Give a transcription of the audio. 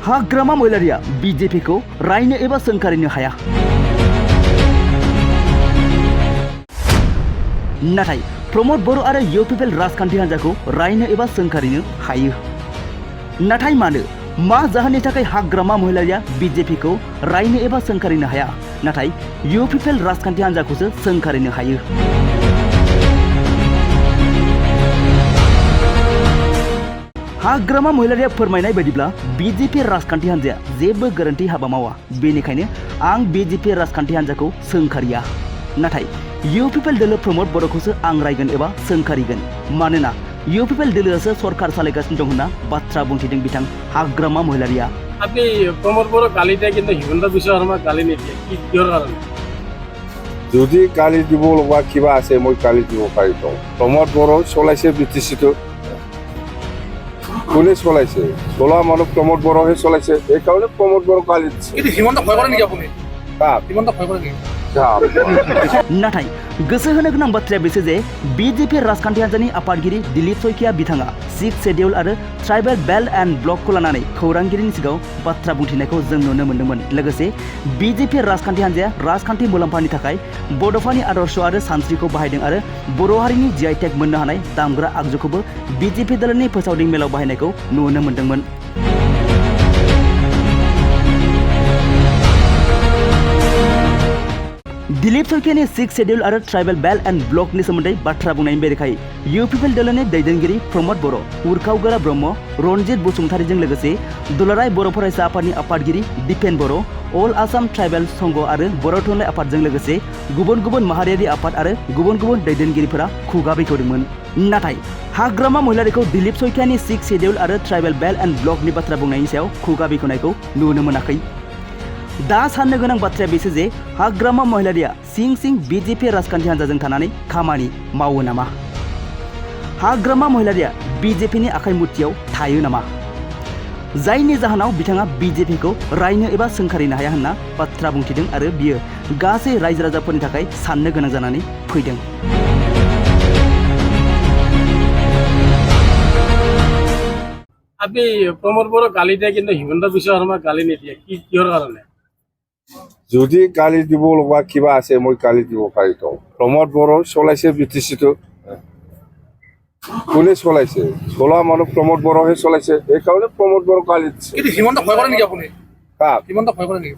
हाग्रामा महिलारिया BJP को रायनो एबा सोंखारिनो हाया। नाथाय प्रमोद बर' आरो इउपिपिएल राजखान्थि हान्जाखौ रायनो एबा सोंखारिनो हायो। नाथाय मानो मा जाहोननि थाखाय हाग्रामा महिलारिया बीजेपी को रायनो एबा सोंखारिनो हाया, नाथाय इउपिपिएल राजखान्थि हान्जाखौसो सोंखारिनो हायो। हाग्रामा महिलारिया फोरमायनाय बायदिब्ला बीजेपी राजखान्थि हान्जाया जेबो गोरोन्थि हाबा मावा, बेनिखायनो आं बीजेपी राजखान्थि हान्जाखौ सोंखारिया। नाथाय इउपिपिएल दोलो प्रमोद बर'खौसो आं रायगोन एबा सोंखारिगोन, मानोना इउपिपिएल दोलोआसो सरकार सालायगासिनो दं होनना बाथ्रा बुंथिदों बिथां हाग्रामा महिलारिया। আপনি প্রমোদ বড় গালি দেয় কিন্তু হিমন্ত বিশ্ব শর্মা গালি নিদিয়ে কি কিহৰ কাৰণে? যদি গালি দিব লগা কিবা আছে মই গালি দিব পাৰিম। প্ৰমোদ বড়ো চলাইছে বিটিচিটো, কোনে চলাইছে? চলা মানুহ প্ৰমোদ বড়োহে চলাইছে, সেইকাৰণে প্ৰমোদ বড়ো গালি দিছে। কিন্তু হিমন্ত ভয় কৰে নেকি আপুনি? হিমন্ত ভয় কৰে নেকি? नाथाय गोसो होनो गोनां बाथ्राया बेसो जे बीजेपी राजखान्थि हान्जानि आफादगिरि दिलीप सयकिया बिथाङा 6 शेड्यूल आरो ट्राइबेल बेल्ट एंड ब्लकखौ लानानै खौरांगिरिनि सिगाङाव बाथ्रा बुंथिनायखौ जों नुनो मोन्दोंमोन। लोगोसे बीजेपी राजखान्थि हान्जाया राजखान्थि मुलाम्फानि थाखाय बड'फानि आदर्श आरो सानस्रिखौ बाहायदों आरो बर' हारिनि जीआई टेग मोननो हानाय दामग्रा आगजुखौबो बीजेपी दोलोनि फोसावदिं मेलाव बाहायनायखौ नुनो मोन्दोंमोन। दिलीप सयकियानि 6 शेड्यूल आरो ट्राइबेल बेल्ट एंड ब्लकनि सोमोन्दै बाथ्रा बुंनायनि बेरेखायै इउपिपिएल दोलोनि दैदेनगिरि प्रमोद बर', उरखावगोरा ब्रह्म, रनजित बसुमतारीजों लोगोसे दुलाराय बर' फरायसा आफादनि आफादगिरि दिपेन बर', अल आसाम ट्राइबेल संघ आरो बर' थुनलाइ आफादजों लोगोसे गुबुन गुबुन माहारियारि आफाद आरो गुबुन गुबुन दैदेनगिरिफोरा खुगा बेखेवदोंमोन। नाथाय हाग्रामा महिलारिखौ दिलीप सयकियानि 6 शेड्यूल आरो ट्राइबेल बेल्ट एंड ब्लकनि बाथ्रा बुंनायनि सायाव खुगा बेखेवनायखौ नुनो मोनाखै। दा साननो गोनां बाथ्राया बेसो जे हाग्रामा महिलारिया सिं सिं बीजेपी राजखान्थि हान्जाजों थानानै खामानि मावो नामा? हाग्रामा महिलारिया बीजेपीनि आखाइ मुथियाव थायो नामा? जायनि जाहोनाव बिथाङा बीजेपी को रायनो एबा सोंखारिनो हाया होनना बाथ्रा बुंथिदों आरो बियो गासै रायजो राजाफोरनि थाखाय साननो गोनां जानानै फैदों। আপনি প্রমোদ বড় গালি দেয় কিন্তু হিমন্ত বিশ্ব শর্মা গালি নিদিয়ে কি কিহৰ কাৰণে? যদি গালি দিব লগা কিবা আছে মই গালি দিব পাৰিম। প্ৰমোদ বড়ো চলাইছে বিটিচিটো, কোনে চলাইছে? চলা মানুহ প্ৰমোদ বড়োহে চলাইছে, সেইকাৰণে প্ৰমোদ বড়ো গালি দিছে। কিন্তু হিমন্ত ভয় কৰে নেকি আপুনি? কাক? হিমন্ত ভয় কৰে নেকি?